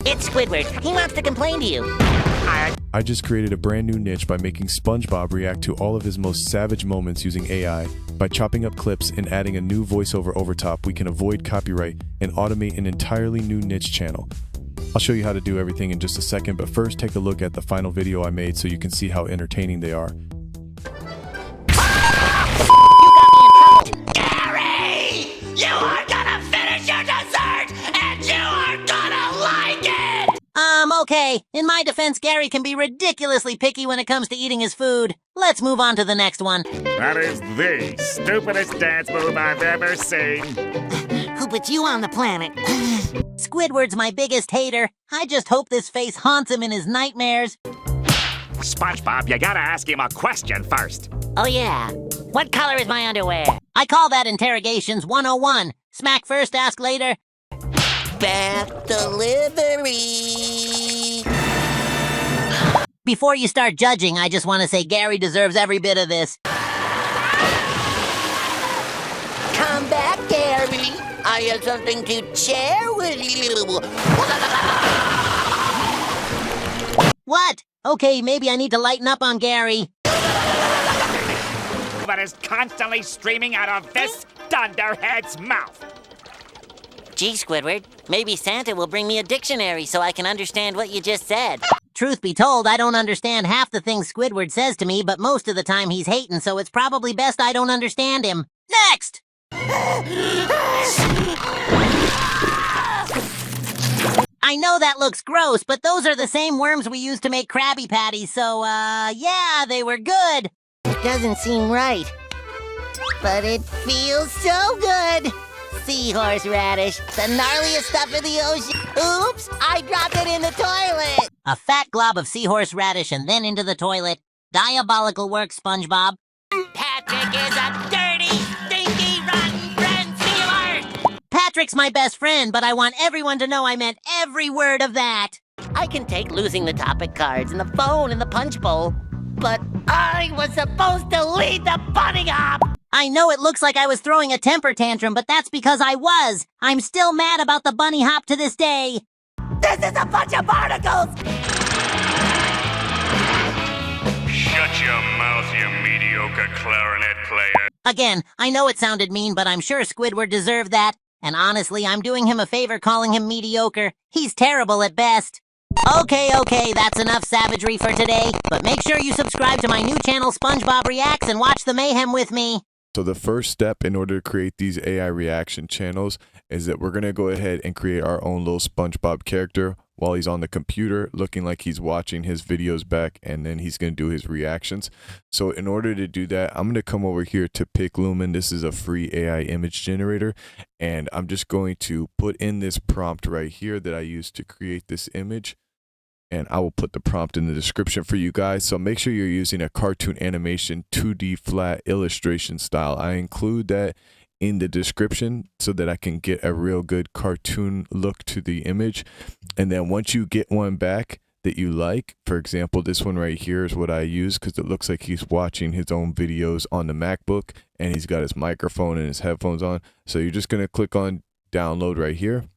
It's Squidward. He wants to complain to you. I just created a brand new niche by making SpongeBob react to all of his most savage moments using AI. By chopping up clips and adding a new voiceover over top, we can avoid copyright and automate an entirely new niche channel. I'll show you how to do everything in just a second, but first take a look at the final video I made so you can see how entertaining they are. You got me in trouble. Gary! You are gonna finish your dessert, and you are gonna like it! Okay. In my defense, Gary can be ridiculously picky when it comes to eating his food. Let's move on to the next one. That is the stupidest dance move I've ever seen. Who put you on the planet? Squidward's my biggest hater. I just hope this face haunts him in his nightmares. SpongeBob, you gotta ask him a question first. Oh yeah. What color is my underwear? I call that interrogations 101. Smack first, ask later. Bath delivery. Before you start judging, I just want to say Gary deserves every bit of this. Come back, Gary. I have something to share with you. What? Okay, maybe I need to lighten up on Gary. That is constantly streaming out of this dunderhead's mouth. Gee, Squidward, maybe Santa will bring me a dictionary so I can understand what you just said. Truth be told, I don't understand half the things Squidward says to me, but most of the time he's hating, so it's probably best I don't understand him. Next! I know that looks gross, but those are the same worms we used to make Krabby Patties, so, yeah, they were good. It doesn't seem right, but it feels so good. Seahorse radish, the gnarliest stuff in the ocean. Oops, I dropped it in the toilet. A fat glob of seahorse radish and then into the toilet. Diabolical work, SpongeBob. Patrick is a dirty, stinky, rotten friend stealer. Patrick's my best friend, but I want everyone to know I meant every word of that. I can take losing the topic cards and the phone and the punch bowl, but I was supposed to lead the bunny hop. I know it looks like I was throwing a temper tantrum, but that's because I was. I'm still mad about the bunny hop to this day. This is a bunch of barnacles! Shut your mouth, you mediocre clarinet player. Again, I know it sounded mean, but I'm sure Squidward deserved that. And honestly, I'm doing him a favor calling him mediocre. He's terrible at best. Okay, that's enough savagery for today. But make sure you subscribe to my new channel, SpongeBob Reacts, and watch the mayhem with me. So the first step in order to create these AI reaction channels is that we're going to go ahead and create our own little SpongeBob character while he's on the computer looking like he's watching his videos back, and then he's going to do his reactions. So in order to do that, I'm going to come over here to PicLumen. This is a free AI image generator, and I'm just going to put in this prompt right here that I used to create this image. And I will put the prompt in the description for you guys. So make sure you're using a cartoon animation 2D flat illustration style. I include that in the description so that I can get a real good cartoon look to the image. And then once you get one back that you like, for example, this one right here is what I use because it looks like he's watching his own videos on the MacBook and he's got his microphone and his headphones on. So you're just going to click on download right here.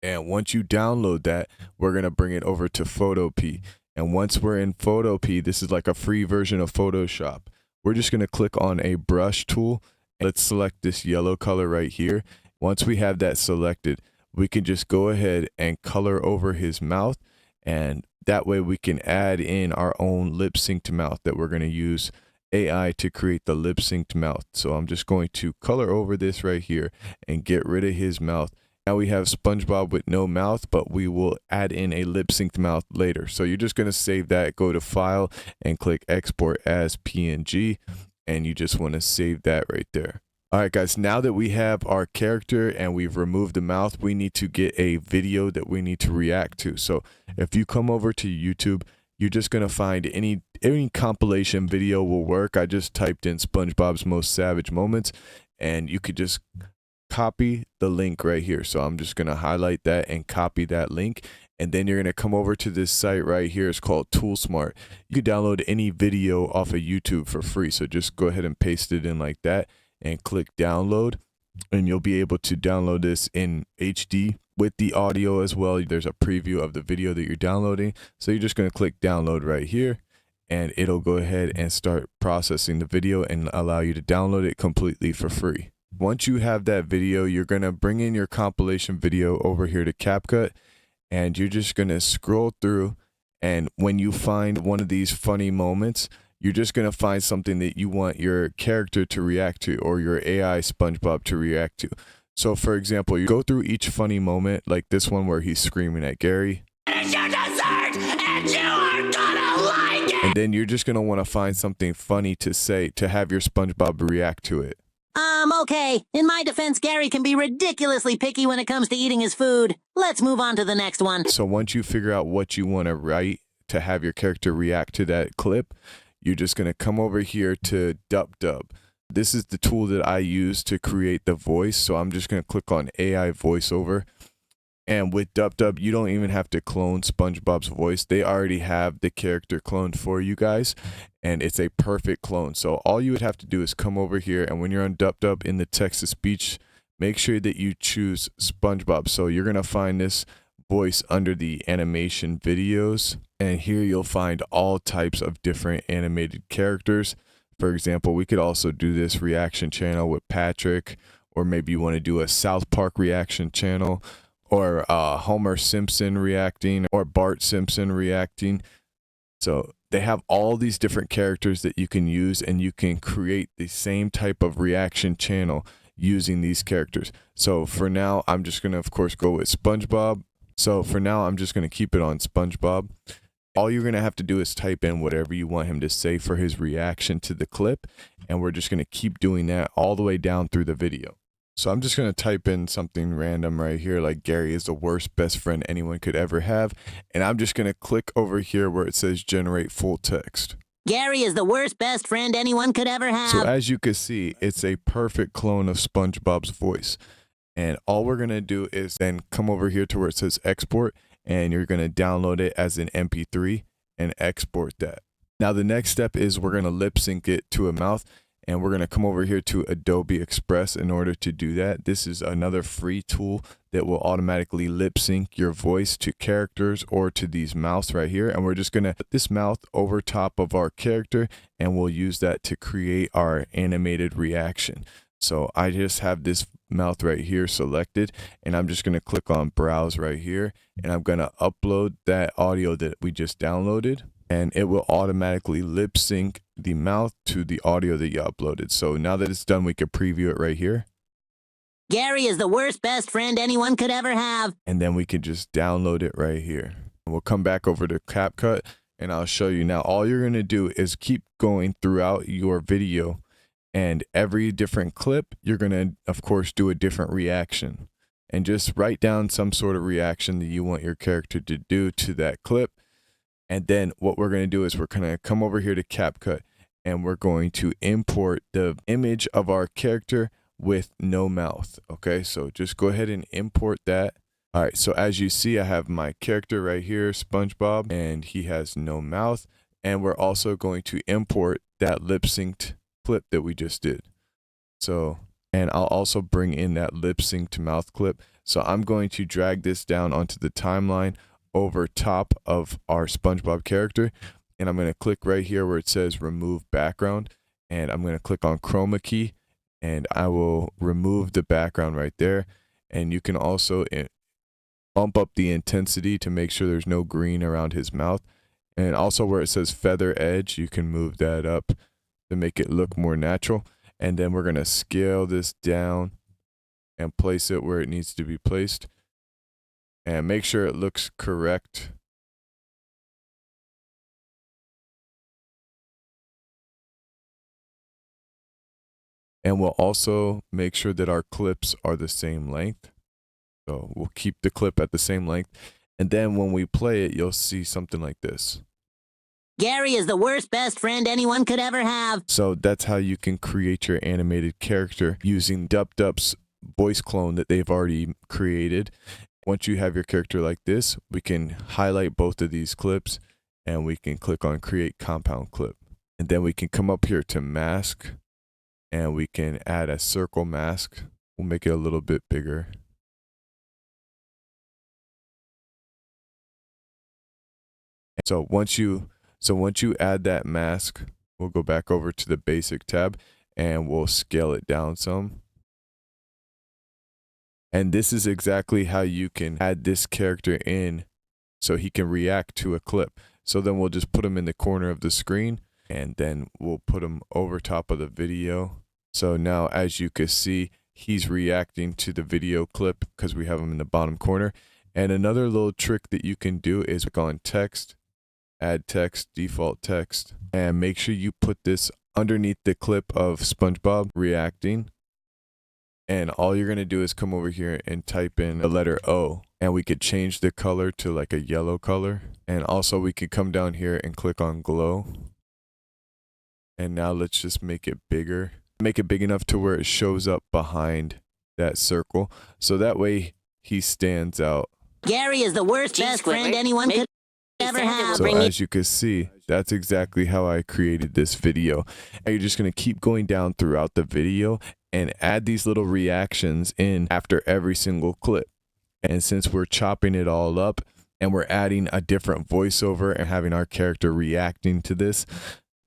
And once you download that, we're going to bring it over to Photopea. And once we're in Photopea, this is like a free version of Photoshop. We're just going to click on a brush tool. Let's select this yellow color right here. Once we have that selected, we can just go ahead and color over his mouth. And that way we can add in our own lip synced mouth that we're going to use AI to create the lip synced mouth. So I'm just going to color over this right here and get rid of his mouth. Now we have SpongeBob with no mouth, but we will add in a lip synced mouth later. So you're just going to save that, go to File, and click Export as PNG. And you just want to save that right there. All right, guys, now that we have our character and we've removed the mouth, we need to get a video that we need to react to. So if you come over to YouTube, you're just going to find any compilation video will work. I just typed in SpongeBob's most savage moments, and you could just copy the link right here. So I'm just going to highlight that and copy that link. And then you're going to come over to this site right here. It's called ToolSmart. You can download any video off of YouTube for free. So just go ahead and paste it in like that and click download. And you'll be able to download this in HD with the audio as well. There's a preview of the video that you're downloading. So you're just going to click download right here, and it'll go ahead and start processing the video and allow you to download it completely for free. Once you have that video, you're going to bring in your compilation video over here to CapCut, and you're just going to scroll through. And when you find one of these funny moments, you're just going to find something that you want your character to react to, or your AI SpongeBob to react to. So for example, you go through each funny moment, like this one where he's screaming at Gary. It's your dessert, and you are gonna like it! And then you're just going to want to find something funny to say to have your SpongeBob react to it. Okay. In my defense, Gary can be ridiculously picky when it comes to eating his food. Let's move on to the next one. So once you figure out what you want to write to have your character react to that clip, you're just going to come over here to Dupdub. This is the tool that I use to create the voice. So I'm just going to click on AI voiceover. And with Dupdub, you don't even have to clone SpongeBob's voice. They already have the character cloned for you guys, and it's a perfect clone. So all you would have to do is come over here, and when you're on Dupdub in the text-to-speech, make sure that you choose SpongeBob. So you're going to find this voice under the animation videos, and here you'll find all types of different animated characters. For example, we could also do this reaction channel with Patrick, or maybe you want to do a South Park reaction channel, or Homer Simpson reacting, or Bart Simpson reacting. So they have all these different characters that you can use, and you can create the same type of reaction channel using these characters. So for now, I'm just going to, of course, go with SpongeBob. So for now, I'm just going to keep it on SpongeBob. All you're going to have to do is type in whatever you want him to say for his reaction to the clip, and we're just going to keep doing that all the way down through the video. So I'm just going to type in something random right here, like Gary is the worst best friend anyone could ever have. And I'm just going to click over here where it says generate full text. Gary is the worst best friend anyone could ever have. So as you can see, it's a perfect clone of SpongeBob's voice. And all we're going to do is then come over here to where it says export, and you're going to download it as an MP3 and export that. Now the next step is we're going to lip sync it to a mouth. And we're going to come over here to Adobe Express in order to do that. This is another free tool that will automatically lip sync your voice to characters or to these mouths right here. And we're just going to put this mouth over top of our character, and we'll use that to create our animated reaction. So I just have this mouth right here selected, and I'm just going to click on browse right here, and I'm going to upload that audio that we just downloaded. And it will automatically lip sync the mouth to the audio that you uploaded. So now that it's done, we can preview it right here. Gary is the worst best friend anyone could ever have. And then we can just download it right here. And we'll come back over to CapCut, and I'll show you. Now, all you're going to do is keep going throughout your video, and every different clip, you're going to, of course, do a different reaction. And just write down some sort of reaction that you want your character to do to that clip. And then what we're going to do is we're going to come over here to CapCut, and we're going to import the image of our character with no mouth. Okay, so just go ahead and import that. All right, so as you see, I have my character right here, SpongeBob, and he has no mouth. And we're also going to import that lip synced clip that we just did. So, and I'll also bring in that lip synced mouth clip. So I'm going to drag this down onto the timeline over top of our SpongeBob character, and I'm going to click right here where it says remove background, and I'm going to click on chroma key, and I will remove the background right there. And you can also bump up the intensity to make sure there's no green around his mouth, and also where it says feather edge, you can move that up to make it look more natural. And then we're going to scale this down and place it where it needs to be placed. And make sure it looks correct. And we'll also make sure that our clips are the same length. So we'll keep the clip at the same length. And then when we play it, you'll see something like this. Gary is the worst best friend anyone could ever have. So that's how you can create your animated character using Dupdub's voice clone that they've already created. Once you have your character like this, we can highlight both of these clips, and we can click on create compound clip. And then we can come up here to mask, and we can add a circle mask. We'll make it a little bit bigger. So once you add that mask, we'll go back over to the basic tab and we'll scale it down some. And this is exactly how you can add this character in so he can react to a clip. So then we'll just put him in the corner of the screen and then we'll put him over top of the video. So now as you can see, he's reacting to the video clip because we have him in the bottom corner. And another little trick that you can do is click on text, add text, default text, and make sure you put this underneath the clip of SpongeBob reacting. And all you're going to do is come over here and type in the letter O, and we could change the color to like a yellow color. And also we could come down here and click on glow. And now let's just make it bigger. Make it big enough to where it shows up behind that circle. So that way he stands out. Gary is the worst best friend anyone could ever have. So as you can see, that's exactly how I created this video. And you're just going to keep going down throughout the video and add these little reactions in after every single clip. And since we're chopping it all up and we're adding a different voiceover and having our character reacting to this,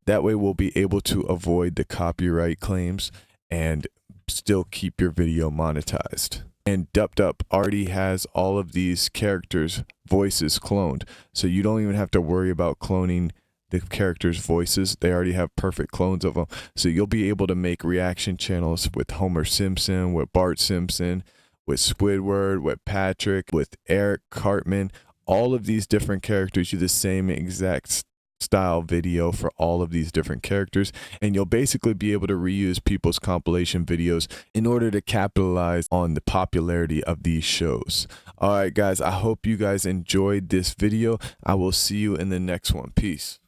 that way we'll be able to avoid the copyright claims and still keep your video monetized. And Dupdub already has all of these characters' voices cloned. So you don't even have to worry about cloning the characters' voices. They already have perfect clones of them. So you'll be able to make reaction channels with Homer Simpson, with Bart Simpson, with Squidward, with Patrick, with Eric Cartman. All of these different characters do the same exact style video for all of these different characters, and you'll basically be able to reuse people's compilation videos in order to capitalize on the popularity of these shows. All right guys, I hope you guys enjoyed this video. I will see you in the next one. Peace.